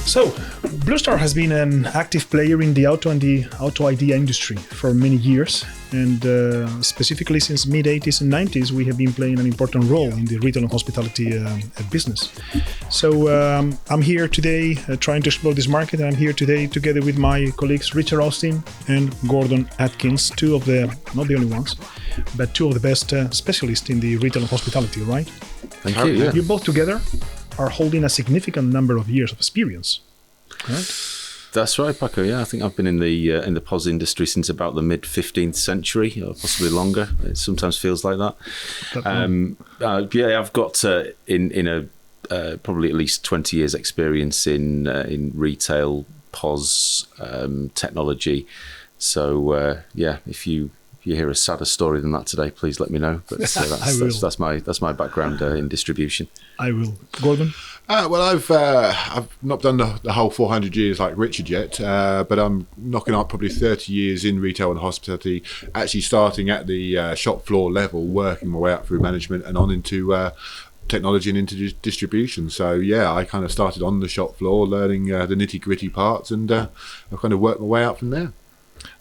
So, Bluestar has been an active player in the auto and the auto ID industry for many years, and specifically since mid-80s and 90s, we have been playing an important role in the retail and hospitality business. So, I'm here today trying to explore this market, and I'm here today together with my colleagues Richard Austin and Gordon Atkins, two of the, not the only ones, but two of the best specialists in the retail and hospitality, right? Thank you. Yeah. You both together are holding a significant number of years of experience, right? That's right, Paco. Yeah, I think I've been in the POS industry since about the mid 15th century, or possibly longer. It sometimes feels like that. I've got probably at least 20 years experience in retail POS technology. So if you hear a sadder story than that today, please let me know. But that's my background in distribution. I will. Gordon? Well, I've not done the whole 400 years like Richard yet, but I'm knocking up probably 30 years in retail and hospitality, actually starting at the shop floor level, working my way up through management and on into technology and into distribution. So yeah, I kind of started on the shop floor learning the nitty gritty parts, and I've kind of worked my way up from there.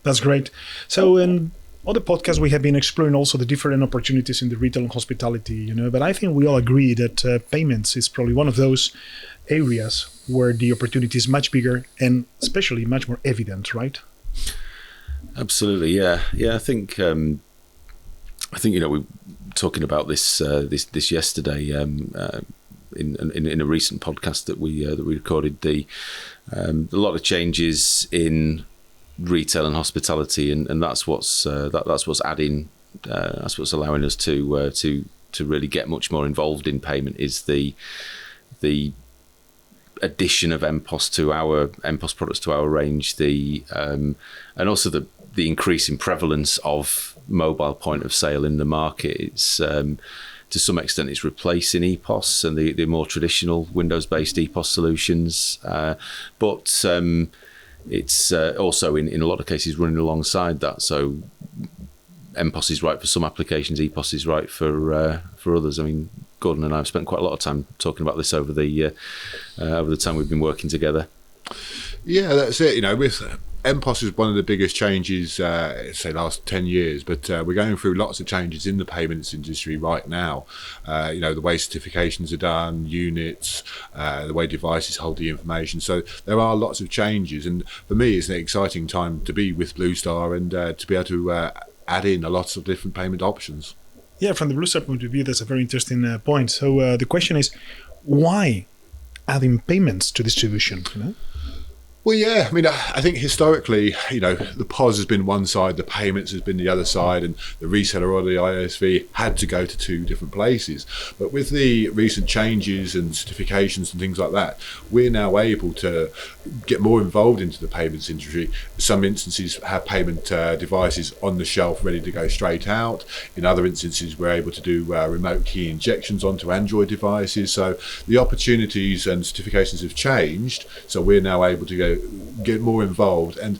That's great. So in other podcasts, we have been exploring also the different opportunities in the retail and hospitality, but I think we all agree that payments is probably one of those areas where the opportunity is much bigger and especially much more evident, right? Absolutely, yeah. I think we were talking about this yesterday in a recent podcast that we recorded. A lot of changes in retail and hospitality, and that's what's adding. That's what's allowing us to really get much more involved in payment, is the addition of MPOS products to our range, and also the increasing prevalence of mobile point of sale in the market. It's to some extent it's replacing EPOS and the more traditional Windows-based EPOS solutions, but it's also in a lot of cases running alongside that. So MPOS is right for some applications, EPOS is right for others. I mean, Gordon and I have spent quite a lot of time talking about this over the time we've been working together. Yeah, that's it. With MPOS is one of the biggest changes, say, last 10 years, but we're going through lots of changes in the payments industry right now. The way certifications are done, units, the way devices hold the information. So there are lots of changes, and for me, it's an exciting time to be with Bluestar and to be able to add in a lot of different payment options. Yeah, from the Bluestar point of view, that's a very interesting point. So the question is, why adding payments to distribution? Well, yeah, I mean, I think historically, the POS has been one side, the payments has been the other side, and the reseller or the ISV had to go to two different places. But with the recent changes and certifications and things like that, we're now able to get more involved into the payments industry. Some instances have payment devices on the shelf ready to go straight out. In other instances, we're able to do remote key injections onto Android devices. So the opportunities and certifications have changed. So we're now able to get more involved, and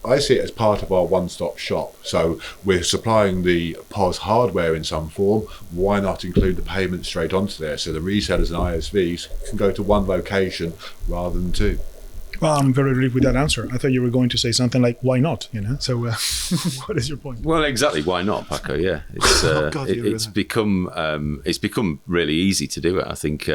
I see it as part of our one-stop shop. So we're supplying the POS hardware in some form. Why not include the payment straight onto there, so the resellers and ISVs can go to one location rather than two? Well, I'm very relieved with that answer. I thought you were going to say something like, why not? So what is your point? Well, exactly. Why not, Paco? Yeah. It's become really easy to do it. I think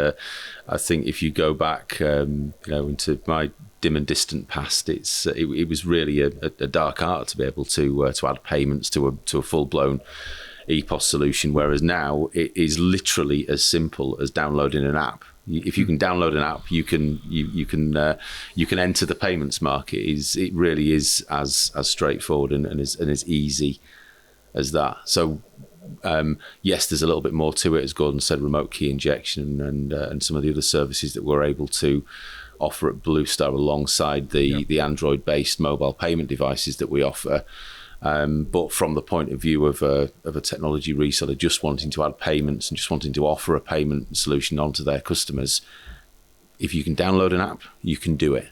if you go back, into my dim and distant past, it was really a dark art to be able to add payments to a full-blown EPOS solution, whereas now it is literally as simple as downloading an app. If you can download an app, you can enter the payments market. It really is as straightforward and as easy as that. So yes, there's a little bit more to it, as Gordon said, remote key injection and some of the other services that we're able to offer at Bluestar alongside the Android-based mobile payment devices that we offer. But from the point of view of a technology reseller just wanting to add payments and just wanting to offer a payment solution onto their customers, if you can download an app, you can do it.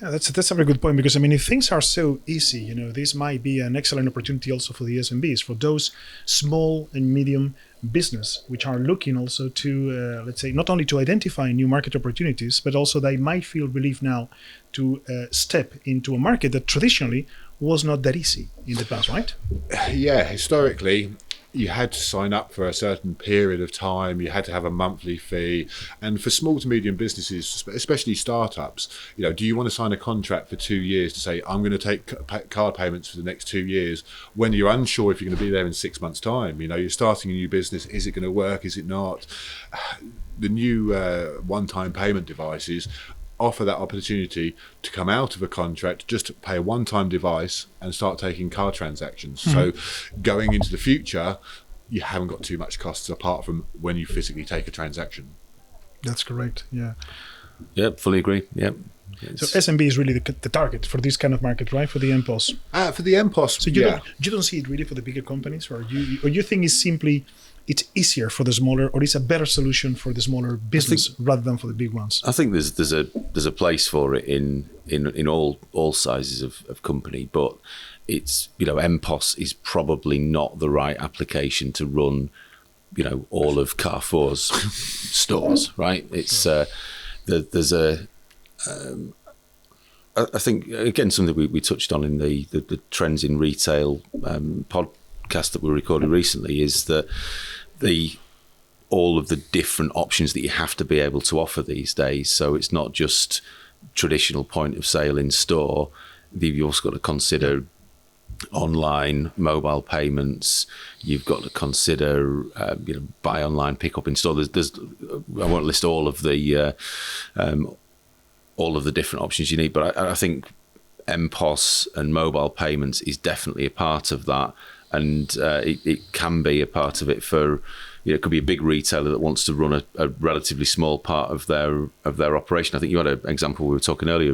Yeah, that's a very good point, because I mean, if things are so easy, this might be an excellent opportunity also for the SMBs, for those small and medium business which are looking also to, let's say, not only to identify new market opportunities, but also they might feel relief now to step into a market that traditionally was not that easy in the past, right? Yeah, historically, you had to sign up for a certain period of time. You had to have a monthly fee. And for small to medium businesses, especially startups, do you want to sign a contract for 2 years to say, I'm going to take card payments for the next 2 years, when you're unsure if you're going to be there in 6 months' time? You're starting a new business. Is it going to work? Is it not? The new one-time payment devices offer that opportunity to come out of a contract, just to pay a one-time device and start taking card transactions. So going into the future, you haven't got too much costs apart from when you physically take a transaction. That's correct. Yeah. Yeah, fully agree. Yeah. So SMB is really the target for this kind of market, right? For the MPOS. For the MPOS, so you don't see it really for the bigger companies, or you think it's easier for the smaller, or it's a better solution for the smaller business rather than for the big ones? I think there's a place for it in all sizes of company, but it's MPOS is probably not the right application to run all of Carrefour's stores, right? It's there's a I think, again, something we touched on in the Trends in Retail podcast that we recorded recently, is that all of the different options that you have to be able to offer these days. So it's not just traditional point of sale in store. You've also got to consider online, mobile payments. You've got to consider buy online, pick up in store. There's I won't list all of the different options you need, but I think MPOS and mobile payments is definitely a part of that, and it can be a part of it for, it could be a big retailer that wants to run a relatively small part of their operation. I think you had an example, we were talking earlier,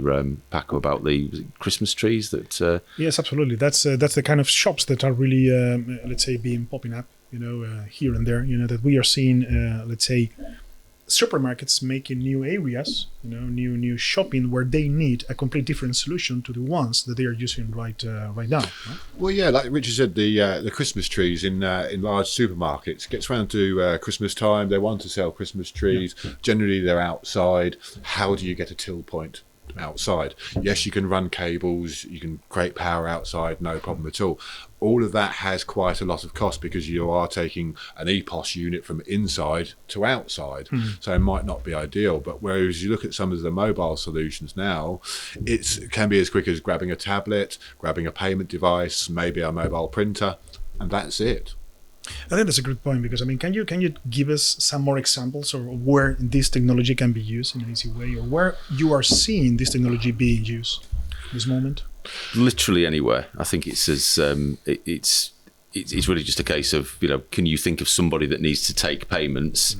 PACO, about the Christmas trees that... Yes, absolutely. That's the kind of shops that are really, let's say, popping up, here and there, that we are seeing, let's say, supermarkets making new areas, new shopping, where they need a complete different solution to the ones that they are using right now. Right? Well, yeah, like Richard said, the Christmas trees in large supermarkets, gets around to Christmas time, they want to sell Christmas trees. Yeah. Generally, they're outside. How do you get a till point outside? Yes, you can run cables, you can create power outside, no problem at all. All of that has quite a lot of cost, because you are taking an EPOS unit from inside to outside. So it might not be ideal. But whereas you look at some of the mobile solutions now, it can be as quick as grabbing a tablet, grabbing a payment device, maybe a mobile printer, and that's it. I think that's a good point, because can you give us some more examples of where this technology can be used in an easy way, or where you are seeing this technology being used at this moment? Literally anywhere. I think it's really just a case of, can you think of somebody that needs to take payments,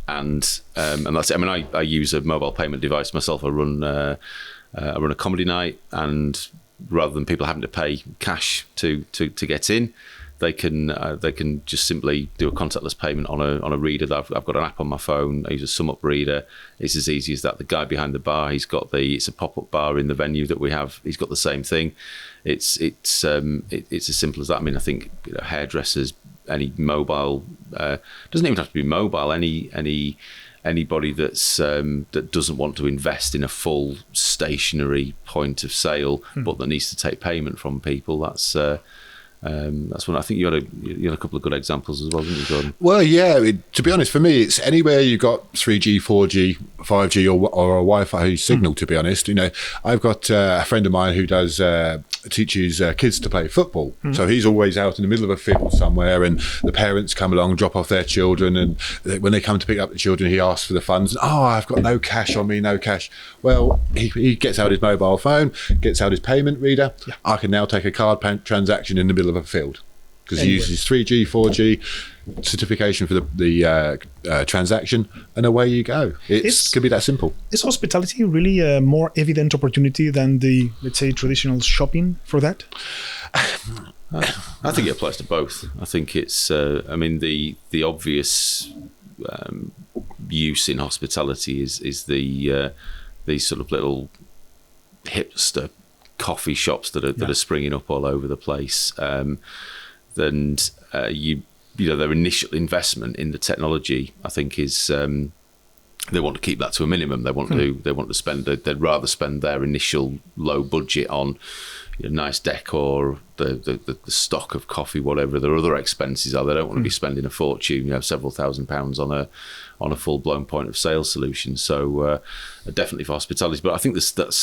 and that's it. I use a mobile payment device myself. I run a comedy night, and rather than people having to pay cash to get in, they can just simply do a contactless payment on a reader. That I've got an app on my phone. I use a sum up reader. It's as easy as that. The guy behind the bar, it's a pop-up bar in the venue that we have. He's got the same thing. It's as simple as that. I think hairdressers, any mobile, doesn't even have to be mobile. Anybody that doesn't want to invest in a full stationary point of sale, but that needs to take payment from people. That's one. I think you had a couple of good examples as well, didn't you, Gordon? Well, yeah. To be honest, for me, it's anywhere you've got 3G, 4G, 5G, or a Wi-Fi signal. To be honest, I've got a friend of mine who teaches kids to play football. So he's always out in the middle of a field somewhere, and the parents come along, drop off their children, and when they come to pick up the children, he asks for the funds. I've got no cash on me, no cash. Well, he gets out his mobile phone, gets out his payment reader. Yeah. I can now take a card transaction in the middle of a field, because he uses 3G, 4G certification for the transaction, and away you go. It could be that simple. Is hospitality really a more evident opportunity than the, let's say, traditional shopping for that? I think it applies to both. I think it's the obvious use in hospitality is the these sort of little hipster coffee shops that are springing up all over the place. Then their initial investment in the technology, I think, is they want to keep that to a minimum. They want to spend. They'd rather spend their initial low budget on nice decor, the stock of coffee, whatever their other expenses are. They don't want to be spending a fortune, several £1,000s on a full blown point of sale solution. So definitely for hospitality. But I think this that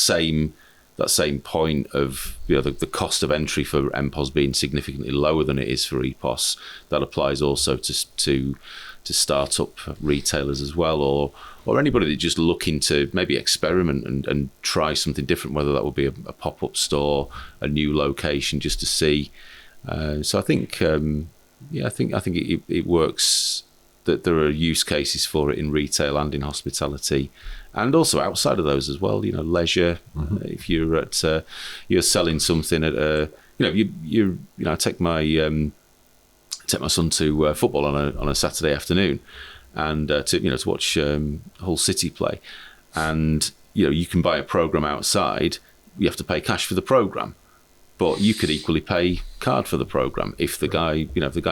same point of the cost of entry for MPOS being significantly lower than it is for EPOS, that applies also to start-up retailers as well, or anybody that's just looking to maybe experiment and try something different, whether that will be a pop-up store, a new location, just to see. So I think it works. That there are use cases for it in retail and in hospitality, and also outside of those as well. Leisure. If you're you're selling something at I take my son to football on a Saturday afternoon, and to watch Hull City play, and you can buy a program outside. You have to pay cash for the program, but you could equally pay card for the program if the guy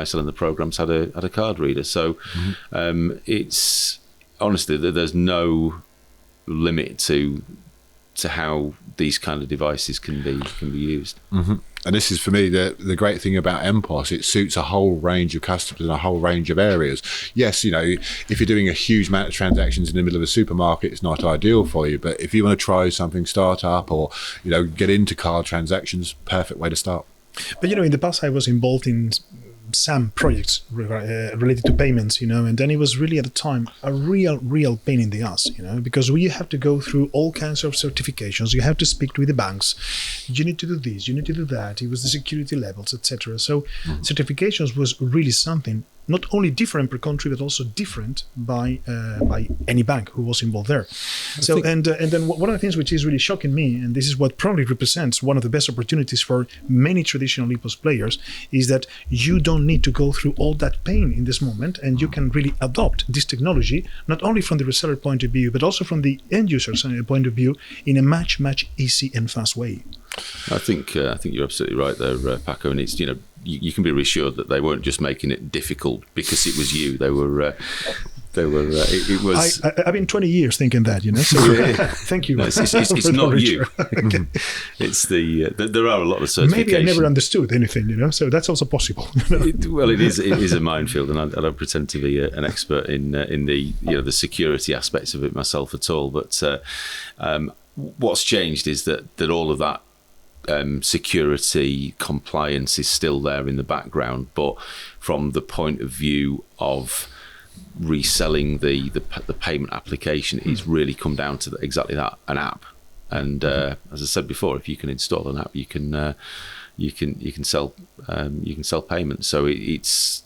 selling the programs had a card reader. So it's honestly there's no limit to how these kind of devices can be used. And this is, for me, the great thing about MPOS. It suits a whole range of customers in a whole range of areas. Yes, if you're doing a huge amount of transactions in the middle of a supermarket, it's not ideal for you. But if you want to try something start-up or, get into card transactions, perfect way to start. But, in the past, I was involved in some projects related to payments, and then it was really at the time a real pain in the ass, because we have to go through all kinds of certifications. You have to speak with the banks. You need to do this, you need to do that. It was the security levels, etc. So certifications was really something not only different per country, but also different by any bank who was involved there. And then one of the things which is really shocking me, and this is what probably represents one of the best opportunities for many traditional EPOS players, is that you don't need to go through all that pain in this moment, and you can really adopt this technology not only from the reseller point of view, but also from the end user's point of view in a much easy and fast way. I think you're absolutely right there, Paco, and it's you can be reassured that they weren't just making it difficult because it was you. They were. It was. I've been 20 years thinking that, So thank you. No, it's not you. Okay. It's there are a lot of certifications. Maybe I never understood anything, So that's also possible. It is a minefield, and I don't pretend to be an expert in the security aspects of it myself at all. But what's changed is that all of that. Security compliance is still there in the background, but from the point of view of reselling the payment application, it's really come down to exactly that, an app. And as I said before, if you can install an app, you can sell payments. So it's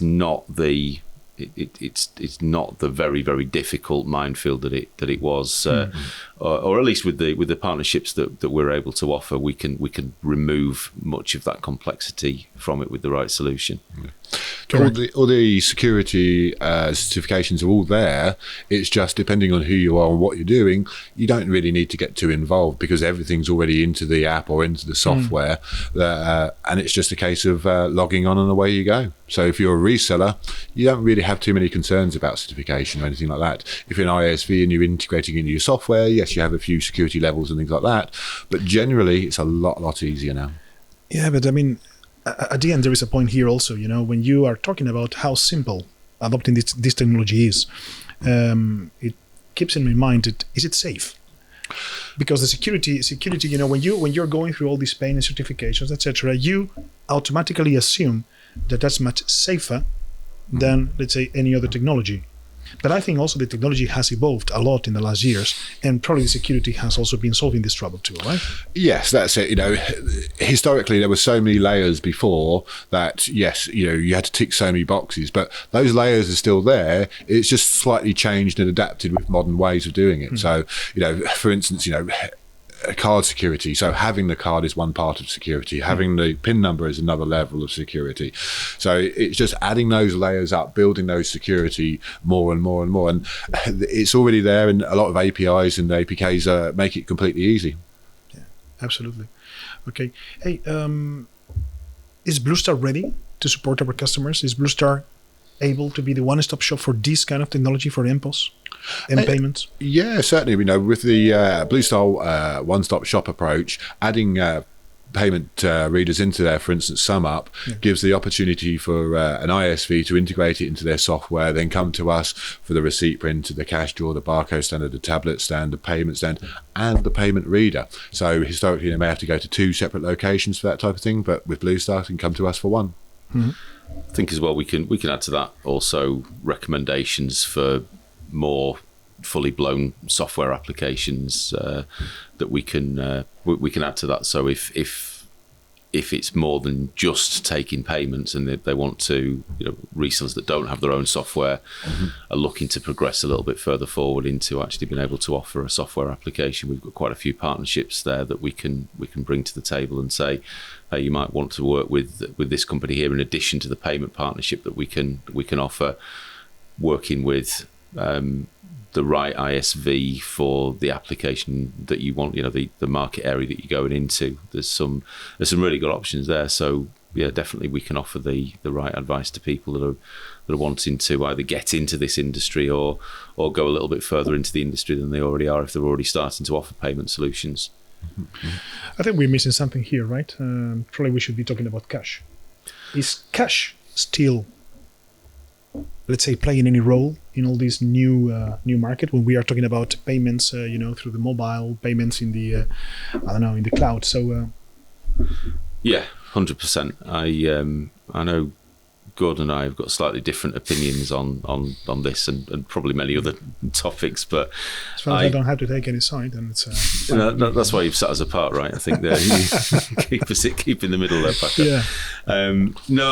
not the it's not the very difficult minefield that it was, or at least with the partnerships that we're able to offer, we can remove much of that complexity from it with the right solution. All the security certifications are all there. It's just depending on who you are and what you're doing, you don't really need to get too involved because everything's already into the app or into the software, and it's just a case of logging on and away you go. So if you're a reseller, you don't really have too many concerns about certification or anything like that. If you're an ISV and you're integrating into your software, yes, you have a few security levels and things like that, but generally it's a lot easier now. Yeah, but I mean, at the end, there is a point here also, when you are talking about how simple adopting this technology is, it keeps in my mind, is it safe? Because the security, when you're going through all these pain and certifications, etc., you automatically assume that that's much safer than, let's say, any other technology. But I think also the technology has evolved a lot in the last years, and probably security has also been solving this trouble too, right? Yes, that's it. Historically there were so many layers before that, yes, you had to tick so many boxes, but those layers are still there. It's just slightly changed and adapted with modern ways of doing it. So, for instance, card security. So having the card is one part of security. Having the PIN number is another level of security. So it's just adding those layers up, building those security more and more and more. And it's already there, and a lot of APIs and APKs make it completely easy. Yeah, absolutely. Okay. Hey, is Bluestar ready to support our customers? Is Bluestar able to be the one-stop shop for this kind of technology for MPOS and payments? Yeah, certainly. With the Bluestar one-stop shop approach, adding payment readers into there, for instance, SumUp, gives the opportunity for an ISV to integrate it into their software, then come to us for the receipt printer, the cash drawer, the barcode scanner, the tablet stand, the payment stand, and the payment reader. So historically, they may have to go to 2 separate locations for that type of thing, but with Bluestar, they can come to us for one. Mm-hmm. I think as well we can add to that also recommendations for more fully blown software applications that we can add to that. So if it's more than just taking payments and they want to, resellers that don't have their own software are looking to progress a little bit further forward into actually being able to offer a software application. We've got quite a few partnerships there that we can bring to the table and say, hey, you might want to work with this company here in addition to the payment partnership that we can offer, working with the right ISV for the application that you want, the market area that you're going into. There's some really good options there. So yeah, definitely we can offer the right advice to people that are wanting to either get into this industry or go a little bit further into the industry than they already are if they're already starting to offer payment solutions. I think we're missing something here, right? Probably we should be talking about cash. Is cash still, let's say, playing any role in all this new market when we are talking about payments, through the mobile payments in the, in the cloud? So, yeah, 100%. I know Gordon and I have got slightly different opinions on this and probably many other topics, but as far as I don't have to take any side, then it's that's why you've sat us apart, right? I think that keep in the middle there, PACO. Yeah. No,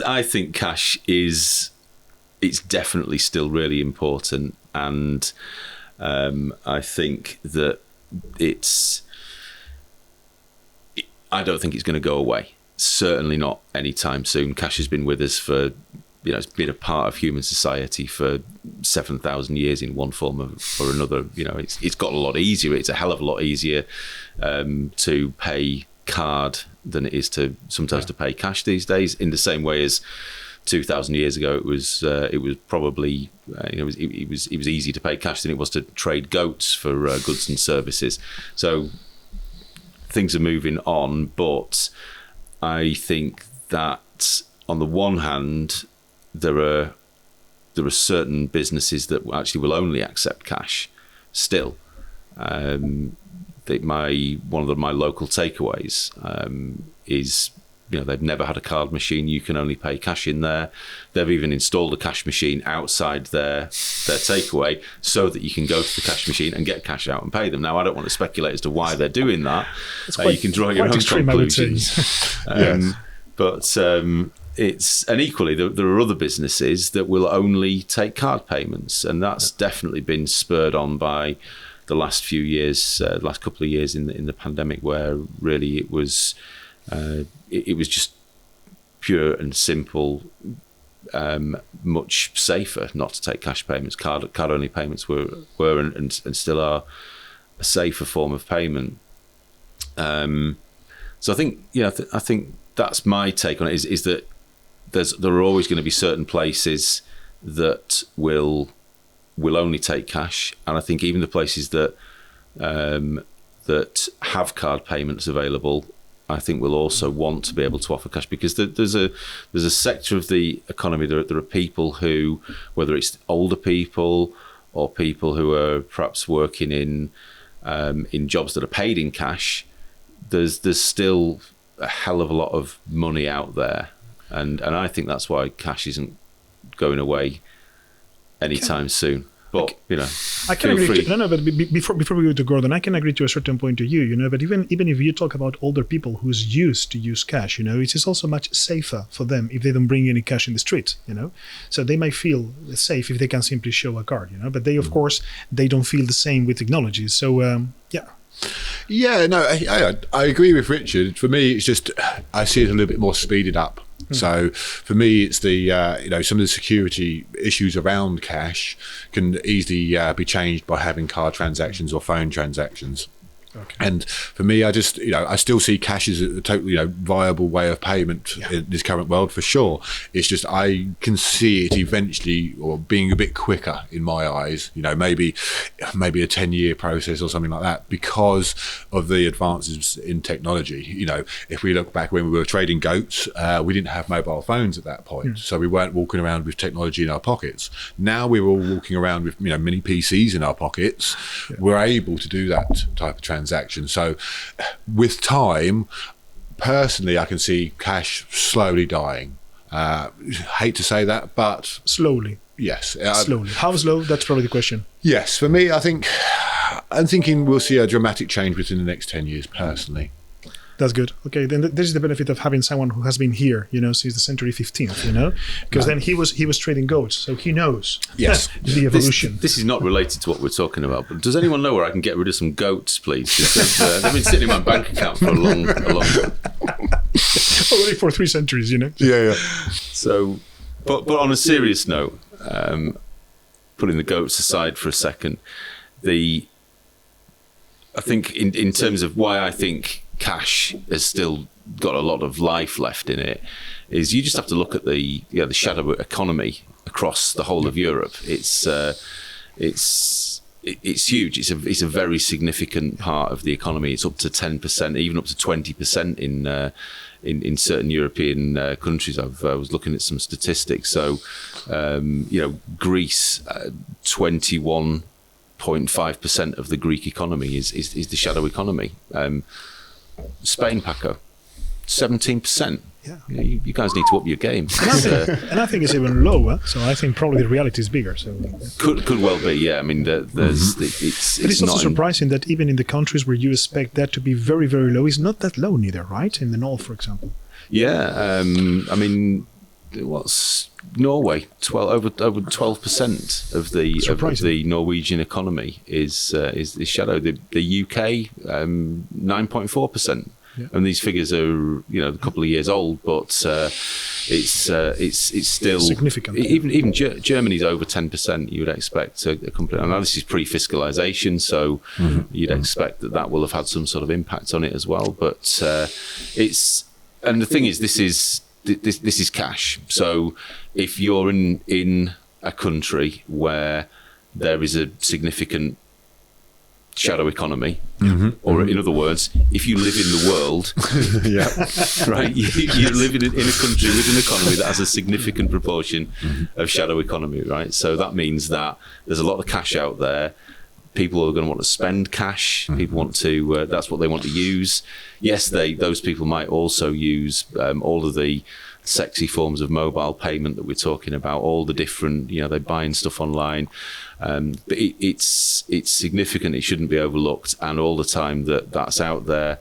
I think cash it's definitely still really important, and I think that I don't think it's going to go away. Certainly not anytime soon. Cash has been with us for, it's been a part of human society for 7,000 years in one form or another. It's got a lot easier. It's a hell of a lot easier to pay card than it is to sometimes to pay cash these days. In the same way as 2,000 years ago, it was probably it was easy to pay cash than it was to trade goats for goods and services. So things are moving on, but I think that on the one hand, there are certain businesses that actually will only accept cash still. One of my local takeaways is, they've never had a card machine. You can only pay cash in there. They've even installed a cash machine outside their takeaway so that you can go to the cash machine and get cash out and pay them. Now, I don't want to speculate as to why they're doing that. You can draw your own conclusions. Yes. But and equally, there are other businesses that will only take card payments, and that's definitely been spurred on by the last few years, last couple of years in the pandemic, where really it was just pure and simple, much safer not to take cash payments. Card only payments were and still are a safer form of payment. So I think I think that's my take on it. Is that there are always going to be certain places that will only take cash, and I think even the places that have card payments available, I think we'll also want to be able to offer cash, because there's a sector of the economy. There are people who, whether it's older people or people who are perhaps working in jobs that are paid in cash, there's still a hell of a lot of money out there, and I think that's why cash isn't going away anytime soon. But I can agree. But before we go to Gordon, I can agree to a certain point of view. But even if you talk about older people who's used to use cash, it is also much safer for them if they don't bring any cash in the street. So they might feel safe if they can simply show a card. But they, of course, they don't feel the same with technology. So yeah. Yeah, no, I agree with Richard. For me, it's just I see it a little bit more speeded up. So for me, it's the some of the security issues around cash can easily be changed by having card transactions or phone transactions. Okay. And for me, I just, I still see cash as a totally, viable way of payment in this current world for sure. It's just I can see it eventually, or being a bit quicker in my eyes. Maybe a 10-year process or something like that because of the advances in technology. If we look back when we were trading goats, we didn't have mobile phones at that point, so we weren't walking around with technology in our pockets. Now we're all walking around with mini PCs in our pockets. We're able to do that type of transaction. So with time, personally, I can see cash slowly dying. Hate to say that, but slowly. Yes. Slowly. How slow? That's probably the question. Yes. For me, I'm thinking we'll see a dramatic change within the next 10 years, personally. That's good. Okay, then this is the benefit of having someone who has been here, since the century 15th, because then he was trading goats, so he knows the evolution. This is not related to what we're talking about, but does anyone know where I can get rid of some goats, please? Because they've been sitting in my bank account for a long time. Already for 3 centuries, Yeah. So, but on a serious note, putting the goats aside for a second, I think in terms of why I think cash has still got a lot of life left in it, is you just have to look at the shadow economy across the whole of Europe. It's huge. It's a very significant part of the economy. It's up to 10%, even up to 20% in certain European countries. I was looking at some statistics. So, Greece, 21.5% of the Greek economy is the shadow economy. Spain, PACO, 17%. Yeah. You guys need to up your game. And I think it's even lower. So I think probably the reality is bigger. So could well be. Yeah. I mean, it's also surprising that even in the countries where you expect that to be very, very low, it's not that low neither, right? In the north, for example. Yeah. I mean, what's Norway? Over 12% of the Norwegian economy is shadow. The UK 9.4%. Yeah. And these figures are, a couple of years old, but it's still significant. Even Germany's over 10%. You would expect a company. I know this is pre-fiscalisation, so you'd expect that will have had some sort of impact on it as well. But and the thing is, this is cash. So if you're in a country where there is a significant shadow economy, or in other words, if you live in the world, right, you live in a country with an economy that has a significant proportion of shadow economy, right? So that means that there's a lot of cash out there. People are going to want to spend cash. People want to. That's what they want to use. Yes, those people might also use all of the sexy forms of mobile payment that we're talking about. All the different, they're buying stuff online. But it's significant. It shouldn't be overlooked. And all the time that's out there,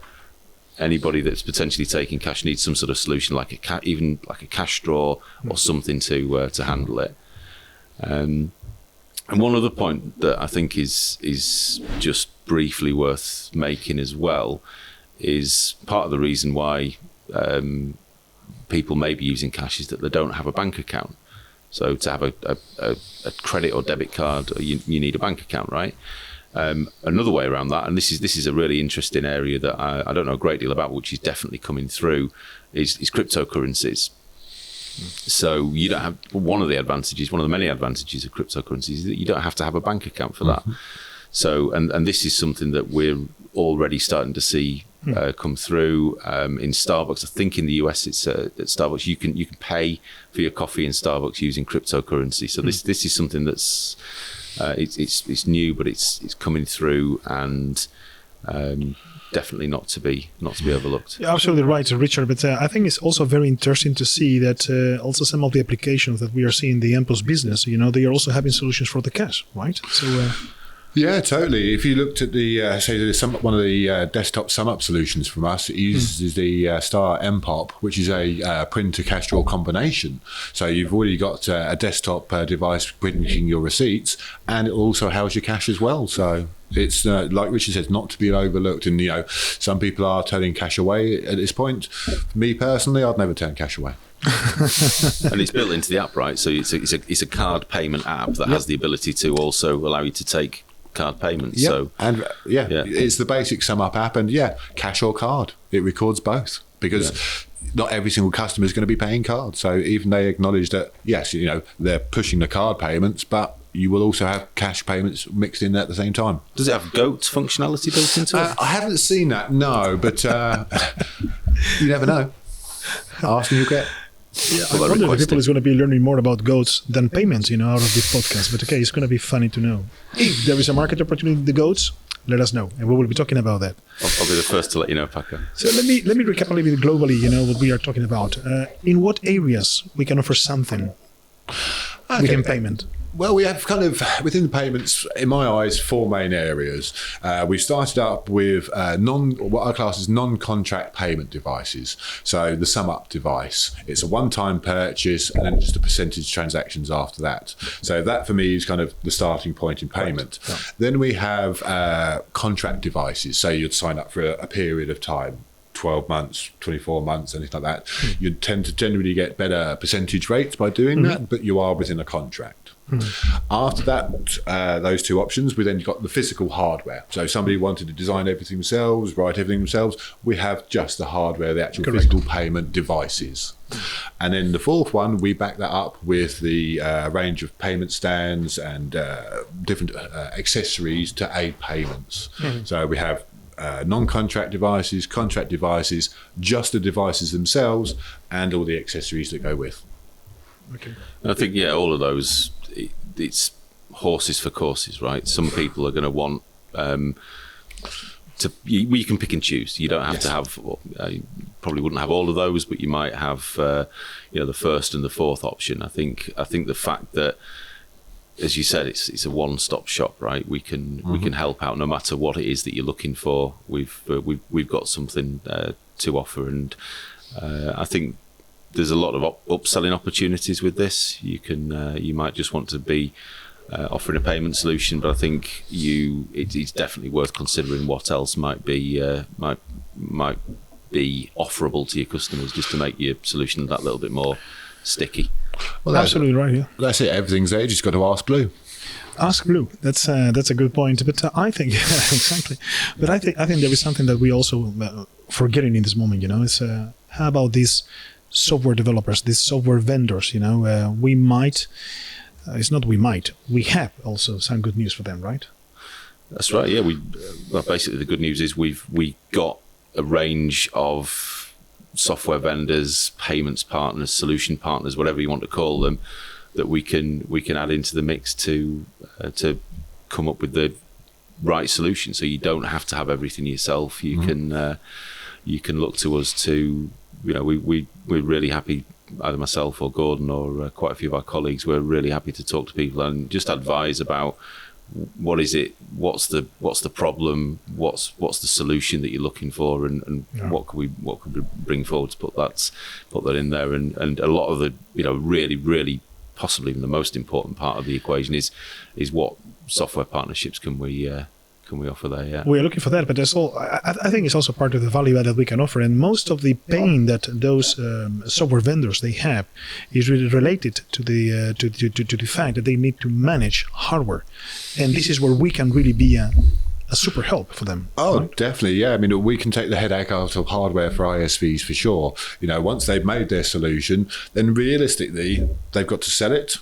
anybody that's potentially taking cash needs some sort of solution, even like a cash drawer or something to handle it. And one other point that I think is just briefly worth making as well is part of the reason why people may be using cash is that they don't have a bank account. So to have a credit or debit card, you need a bank account, right? Another way around that, and this is a really interesting area that I don't know a great deal about, which is definitely coming through, is cryptocurrencies. So you don't have one of the many advantages of cryptocurrencies is that you don't have to have a bank account for that. So and this is something that we're already starting to see come through in Starbucks. I think in the US it's at Starbucks you can pay for your coffee in Starbucks using cryptocurrency. So this is something that's it's new, but it's coming through and definitely not to be overlooked. You're absolutely right, Richard. But I think it's also very interesting to see that also some of the applications that we are seeing in the EMPOS business, they are also having solutions for the cash, right? So. Yeah, totally. If you looked at the one of the desktop sum up solutions from us, it uses the Star MPOP, which is a print to cash draw combination. So you've already got a desktop device printing your receipts, and it also house your cash as well. So It's like Richard says, not to be overlooked. And some people are turning cash away at this point. For me personally, I'd never turn cash away. And it's built into the app, right? So it's a card payment app that has the ability to also allow you to take card payments. So it's the basic sum up app, and cash or card. It records both because not every single customer is going to be paying card. So even they acknowledge that yes, they're pushing the card payments, but you will also have cash payments mixed in at the same time. Does it have GOAT functionality built into it? I haven't seen that, no, but you never know. Ask and you'll get. Yeah, I wonder if people is going to be learning more about goats than payments, out of this podcast. But okay, it's going to be funny to know. If there is a market opportunity in the goats, let us know, and we will be talking about that. I'll be the first to let you know, Paco. So let me recap a little bit globally, what we are talking about. In what areas we can offer something within payment? Well, we have kind of, within the payments, in my eyes, 4 main areas. We started up with what I class as non-contract payment devices. So the sum up device, it's a one-time purchase and then just a percentage transactions after that. So that for me is kind of the starting point in payment. Right. Yeah. Then we have contract devices. So you'd sign up for a period of time. 12 months, 24 months, anything like that. You'd tend to generally get better percentage rates by doing that, but you are within a contract. After that, those 2 options, we then got the physical hardware. So somebody wanted to design everything themselves, write everything themselves, we have just the hardware, the actual physical payment devices. And then the 4th one, we back that up with the range of payment stands and different accessories to aid payments. So we have non-contract devices, contract devices, just the devices themselves, and all the accessories that go with. Okay. I think, all of those, it's horses for courses, right? Some people are going to want you can pick and choose. You don't have to have, you probably wouldn't have all of those, but you might have, the 1st and the 4th option. I think the fact that, as you said, it's a one-stop shop, right? We can help out no matter what it is that you're looking for. We've got something to offer, and I think there's a lot of upselling opportunities with this. You might just want to be offering a payment solution, but I think it's definitely worth considering what else might be offerable to your customers, just to make your solution that little bit more sticky. Well, absolutely right. Yeah, that's it. Everything's there. You just got to ask Blue. Ask Blue. That's a good point. But I think exactly. But I think there is something that we also forgetting in this moment. It's how about these software developers, these software vendors? We might. It's not we might. We have also some good news for them, right? That's right. Yeah. Basically the good news is we got a range of software vendors, payments partners, solution partners, whatever you want to call them, that we can add into the mix to come up with the right solution. So you don't have to have everything yourself. You can look to us to, we're really happy, either myself or Gordon or quite a few of our colleagues, we're really happy to talk to people and just advise about what is it, what's the problem, what's the solution that you're looking for, and what could we bring forward to put that in there, and a lot of the really possibly the most important part of the equation is what software partnerships can we offer there. Yeah, we are looking for that, but there's I think it's also part of the value add that we can offer, and most of the pain that those software vendors they have is really related to the fact that they need to manage hardware, and this is where we can really be a super help for them. Oh, right? Definitely. Yeah. I mean, we can take the headache out of hardware for ISVs for sure. Once they've made their solution, then realistically, they've got to sell it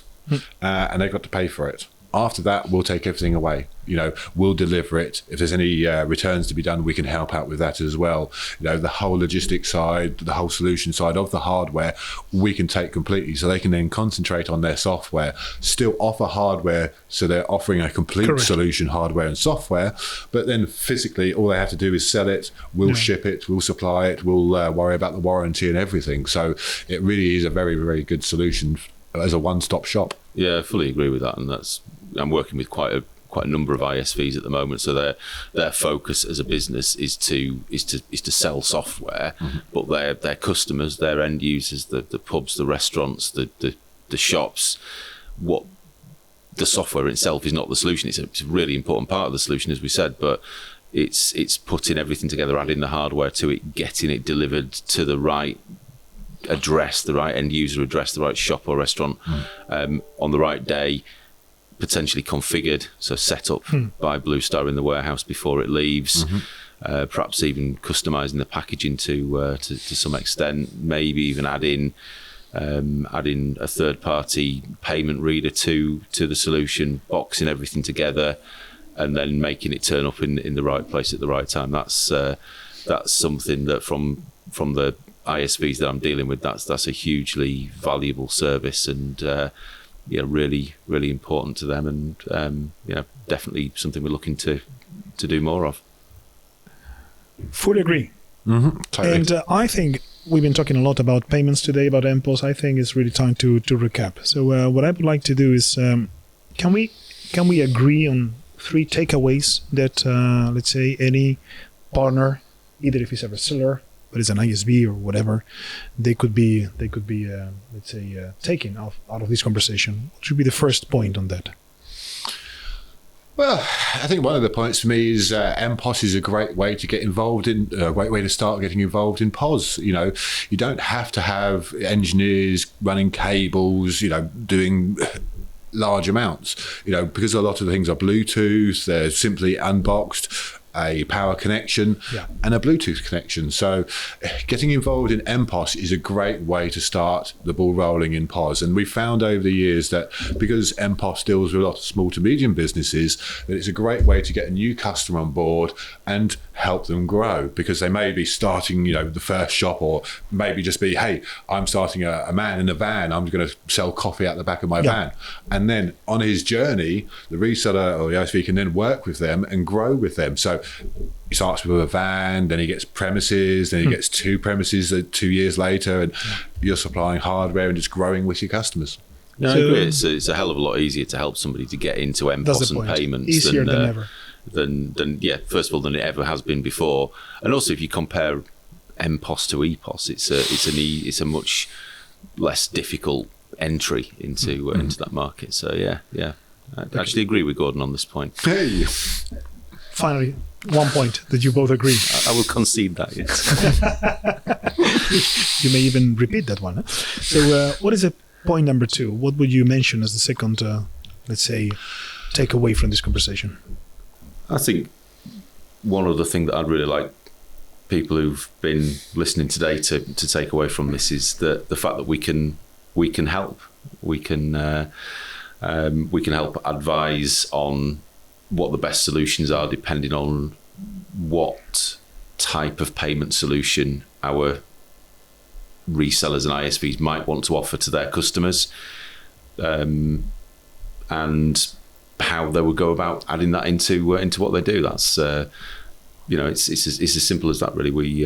and they've got to pay for it. After that, we'll take everything away. We'll deliver it. If there's any returns to be done, we can help out with that as well. The whole logistics side, the whole solution side of the hardware, we can take completely. So they can then concentrate on their software, still offer hardware. So they're offering a complete solution, hardware and software. But then physically, all they have to do is sell it. We'll ship it. We'll supply it. We'll worry about the warranty and everything. So it really is a very, very good solution as a one-stop shop. Yeah, I fully agree with that, and I'm working with quite a number of ISVs at the moment. So their focus as a business is to sell software, but their customers, their end users, the pubs, the restaurants, the shops, what the software itself is not the solution. It's a really important part of the solution, as we said, but it's putting everything together, adding the hardware to it, getting it delivered to the right address, the right end user address, the right shop or restaurant on the right day, potentially configured, so set up by Blue Star in the warehouse before it leaves. Perhaps even customizing the packaging to some extent, maybe even adding a third-party payment reader to the solution, boxing everything together, and then making it turn up in the right place at the right time. That's something that from the ISVs that I'm dealing with, that's a hugely valuable service, and really, really important to them, and definitely something we're looking to do more of. Fully agree. Totally. And I think we've been talking a lot about payments today, about MPOS. I think it's really time to recap. So what I would like to do is, can we agree on 3 takeaways that, let's say, any partner, either if it's a reseller, but it's an ISV or whatever, they could be let's say, taking out of this conversation? What should be the first point on that? Well, I think one of the points for me is MPOS is a great way to get involved in, a great way to start getting involved in POS. You don't have to have engineers running cables, doing large amounts, because a lot of the things are Bluetooth, they're simply unboxed, a power connection and a Bluetooth connection. So getting involved in MPOS is a great way to start the ball rolling in POS. And we found over the years that because MPOS deals with a lot of small to medium businesses, that it's a great way to get a new customer on board and help them grow, because they may be starting, the first shop, or maybe just be, hey, I'm starting a man in a van, I'm going to sell coffee out the back of my van. And then on his journey, the reseller or the ISV can then work with them and grow with them. So he starts with a van, then he gets premises, then he gets 2 premises 2 years later, and you're supplying hardware and just growing with your customers. No, I agree. It's a hell of a lot easier to help somebody to get into MPOS and payments easier than ever. Than first of all, than it ever has been before. And also, if you compare MPOS to EPOS, it's a much less difficult entry into that market. So I actually agree with Gordon on this point. Hey. Finally, one point that you both agree. I will concede that, yes. You may even repeat that one. So what is point number 2? What would you mention as the second, let's say, takeaway from this conversation? I think one other thing that I'd really like people who've been listening today to take away from this is the fact that we can help. We can help advise on what the best solutions are, depending on what type of payment solution our resellers and ISVs might want to offer to their customers, and how they would go about adding that into what they do. That's it's as simple as that, really. We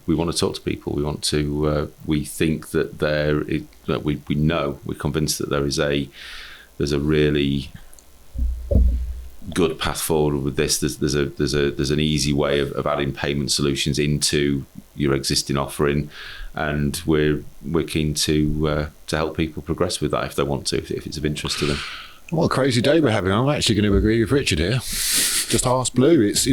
want to talk to people. We want to. We think that we're convinced that there's a really good path forward with this. There's an easy way of adding payment solutions into your existing offering, and we're keen to help people progress with that if they want to, if it's of interest to them. What a crazy day we're having. I'm actually going to agree with Richard here. Just ask Blue. It's,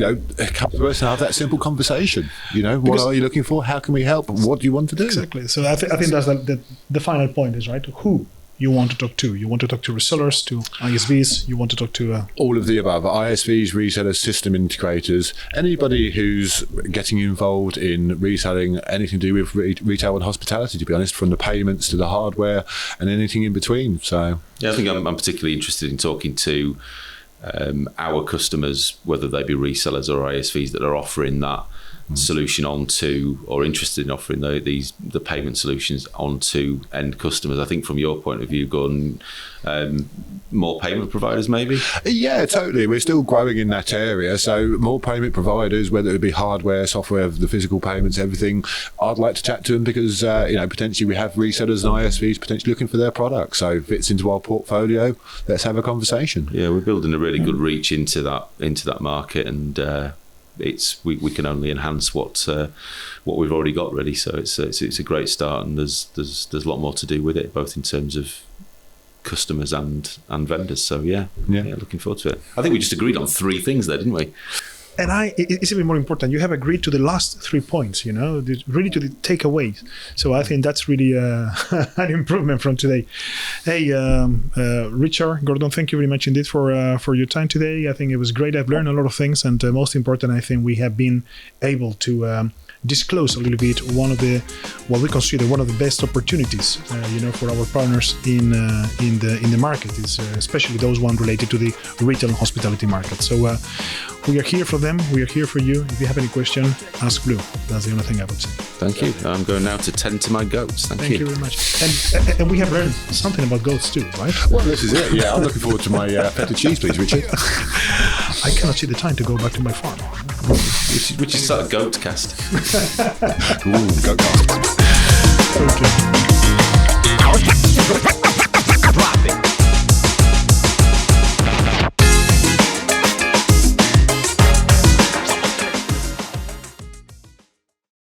come to us and have that simple conversation. What are you looking for? How can we help? What do you want to do? Exactly. So I think that's the final point is, right? Who you want to talk to. You want to talk to resellers, to ISVs, you want to talk to... all of the above. ISVs, resellers, system integrators, anybody who's getting involved in reselling anything to do with retail and hospitality, to be honest, from the payments to the hardware and anything in between. So yeah, I think I'm particularly interested in talking to our customers, whether they be resellers or ISVs that are offering that solution onto, or interested in offering the payment solutions onto end customers. I think from your point of view, Gordon, more payment providers maybe? Yeah, totally. We're still growing in that area. So more payment providers, whether it be hardware, software, the physical payments, everything. I'd like to chat to them because, potentially we have resellers and ISVs potentially looking for their products. So if it's into our portfolio, let's have a conversation. Yeah, we're building a really good reach into that market, and we can only enhance what we've already got, really. So it's a great start, and there's a lot more to do with it, both in terms of customers and vendors. So yeah, looking forward to it. I think we just agreed on 3 things there, didn't we? And it's even more important. You have agreed to the last 3 points, really to the takeaways. So I think that's really an improvement from today. Hey, Richard, Gordon, thank you very much indeed for your time today. I think it was great. I've learned a lot of things, and most important, I think we have been able to disclose a little bit what we consider one of the best opportunities, for our partners in the market, is especially those one related to the retail and hospitality market. So we are here for them. We are here for you. If you have any question, ask Blue. That's the only thing I would say. Thank you. I'm going now to tend to my goats. Thank you very much. And we have learned something about goats too, right? Well, this is it. Yeah, I'm looking forward to my feta cheese, please, Richard. I cannot see the time to go back to my farm. We should start a goat cast. Ooh, goat cast. Okay.